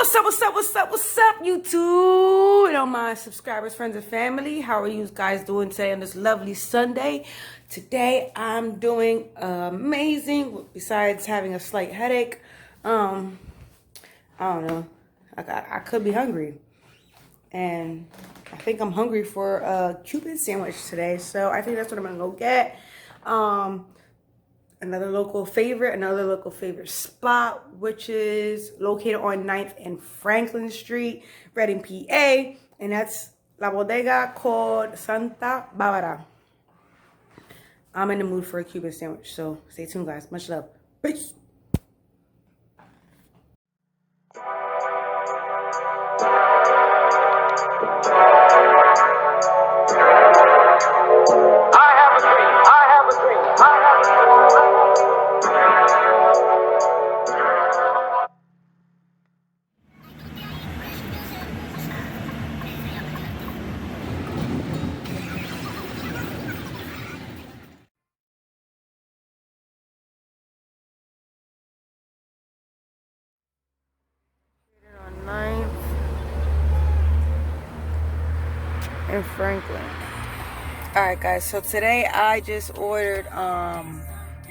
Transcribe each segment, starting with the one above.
What's up, what's up, what's up, what's up, YouTube? And all my subscribers, friends, and family. How are you guys doing today on this lovely Sunday? Today, I'm doing amazing, besides having a slight headache. I don't know. I could be hungry. And I think I'm hungry for a Cuban sandwich today. So I think that's what I'm going to go get. Another local favorite spot, which is located on 9th and Franklin Street, Reading, PA. And that's La Bodega called Santa Barbara. I'm in the mood for a Cuban sandwich, so stay tuned, guys. Much love. Peace. In Franklin. Alright, guys, so today I just ordered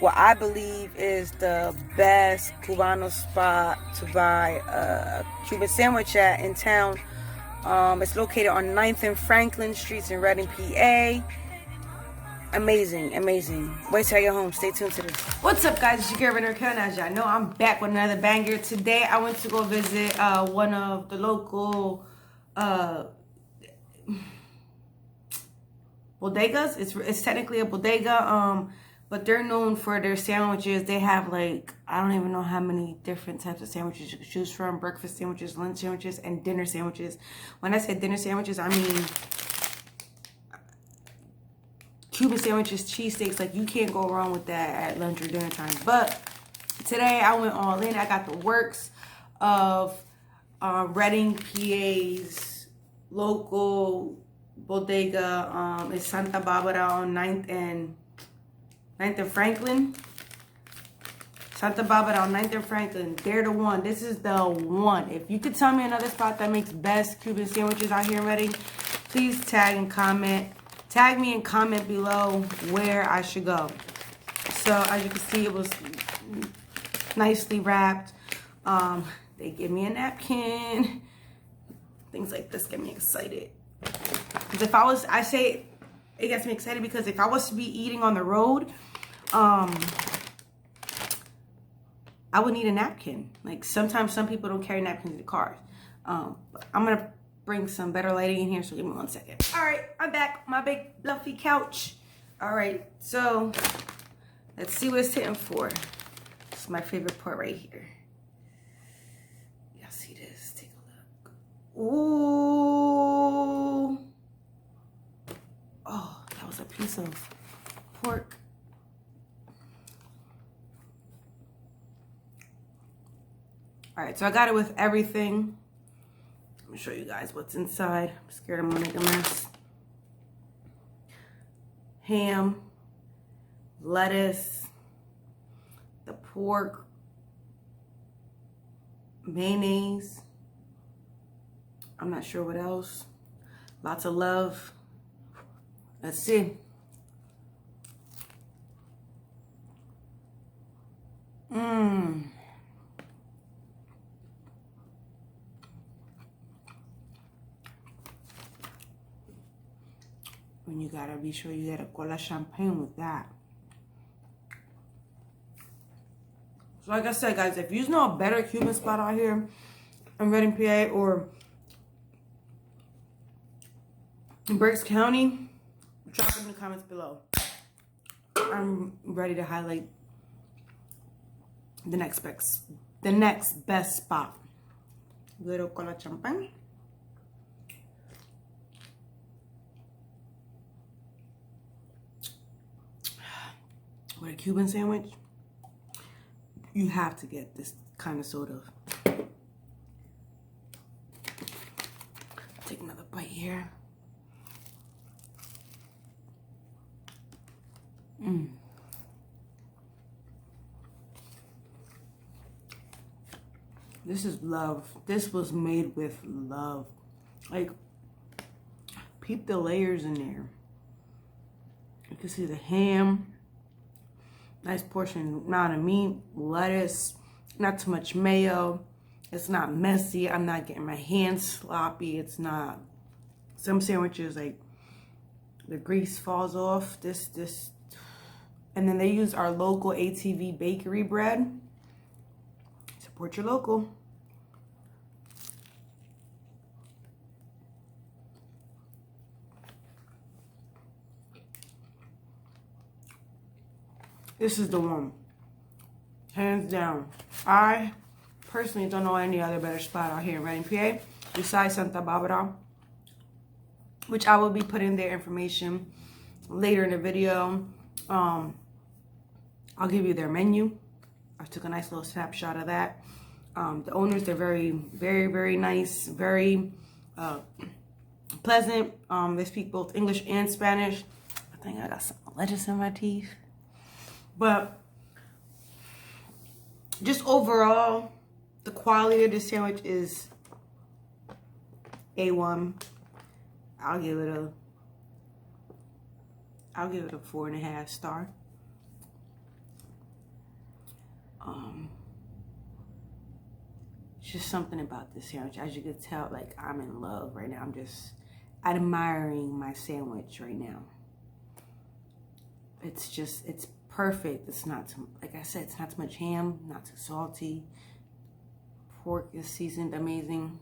what I believe is the best Cubano spot to buy a Cuban sandwich at in town. It's located on 9th and Franklin Streets in Reading, PA. Amazing. Wait till I get home. Stay tuned to this. What's up, guys? It's your girl, Raquel. As y'all know, I'm back with another banger. Today, I went to go visit one of the local bodegas. It's technically a bodega, but they're known for their sandwiches. They have, like, I don't even know how many different types of sandwiches you can choose from. Breakfast sandwiches, lunch sandwiches, and dinner sandwiches. When I say dinner sandwiches, I mean Cuban sandwiches, cheesesteaks. Like, you can't go wrong with that at lunch or dinner time. But today I went all in. I got the works of Reading, PA's local bodega. It's Santa Barbara on 9th and Franklin. Santa Barbara on 9th and Franklin. They're the one. This is the one. If you could tell me another spot that makes best Cuban sandwiches out here in Reading, please tag and comment. Tag me and comment below where I should go. So as you can see, it was nicely wrapped. They give me a napkin. Things like this get me excited. Because it gets me excited because if I was to be eating on the road, I would need a napkin. Like, sometimes some people don't carry napkins in the cars. But I'm going to bring some better lighting in here, so give me 1 second. All right, I'm back on my big fluffy couch. All right, so let's see what it's hitting for. This is my favorite part right here. Y'all see this? Take a look. Ooh. Oh, that was a piece of pork. All right, so I got it with everything. Let me show you guys what's inside. I'm scared I'm gonna make a mess. Ham, lettuce, the pork, mayonnaise. I'm not sure what else. Lots of love. Let's see. And you gotta be sure you get a cola champagne with that. So like I said, guys, if you know a better Cuban spot out here in Reading, PA, or in Berks County, drop it in the comments below. I'm ready to highlight the next best spot. Little cola champagne. With a Cuban sandwich, you have to get this kind of soda. Take another bite here. This is love. This was made with love. Like, peep the layers in there. You can see the ham. Nice portion amount of meat, lettuce, not too much mayo. It's not messy. I'm not getting my hands sloppy. It's not. Some sandwiches, like, the grease falls off. And then they use our local ATV bakery bread. Support your local. This is the one. Hands down. I personally don't know any other better spot out here in Reading, PA, besides Santa Barbara, which I will be putting their information later in the video. I'll give you their menu. I took a nice little snapshot of that. The owners, they're very, very, very nice, very pleasant. They speak both English and Spanish. I think I got some lettuce in my teeth. But just overall, the quality of this sandwich is A1. I'll give it a 4.5 star. It's just something about this sandwich. As you can tell, like, I'm in love right now. I'm just admiring my sandwich right now. It's perfect. It's not too, like I said, it's not too much ham, not too salty. Pork is seasoned amazing.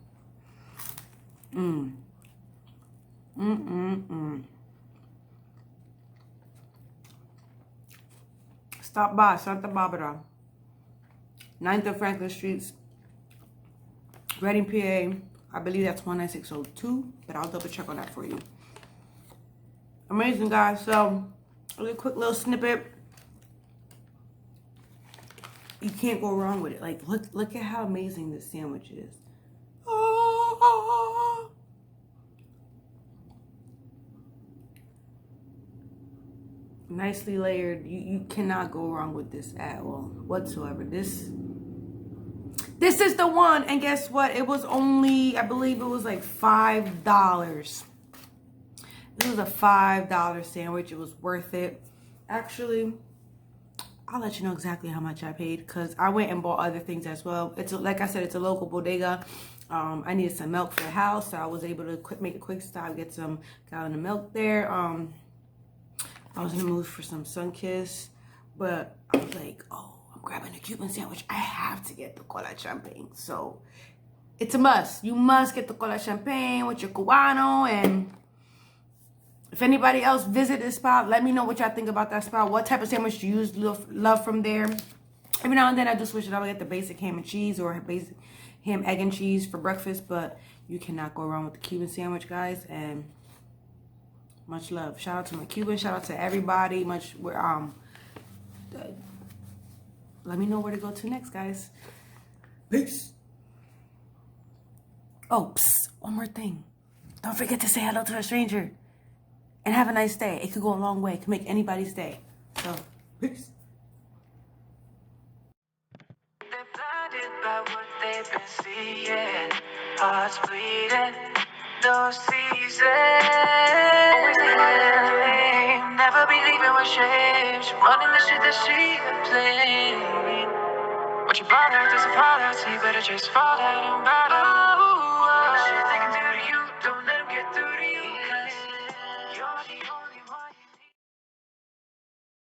Stop by Santa Barbara, 9th and Franklin Streets, Reading, PA. I believe that's 19602, but I'll double check on that for you. Amazing, guys. So, a quick little snippet. You can't go wrong with it. Like, look at how amazing this sandwich is. Nicely layered. You cannot go wrong with this at all whatsoever. This is the one. And guess what? It was only, I believe it was like $5. This was a $5 sandwich. It was worth it. Actually, I'll let you know exactly how much I paid, because I went and bought other things as well. It's like I said, it's a local bodega. I needed some milk for the house, so I was able to make a quick stop, get some gallon of milk there. I was in the mood for some Sunkist, but I was like, oh, I'm grabbing a Cuban sandwich. I have to get the cola champagne. So it's a must. You must get the cola champagne with your Cubano. And if anybody else visit this spot, let me know what y'all think about that spot. What type of sandwich do you love from there? Every now and then I do switch it up. I get the basic ham and cheese or basic ham, egg, and cheese for breakfast. But you cannot go wrong with the Cuban sandwich, guys. And much love. Shout out to my Cuban. Shout out to everybody. Let me know where to go to next, guys. Peace. Oh, psst, one more thing. Don't forget to say hello to a stranger. And have a nice day. It could go a long way. It could make anybody's day. So, peace. They're blinded by what they've been seeing. Hearts bleeding. Those seasons. Always think about everything. Never believing what shame. She running the shit that she had played. What you bother, there's a policy. Better just fall out and buy.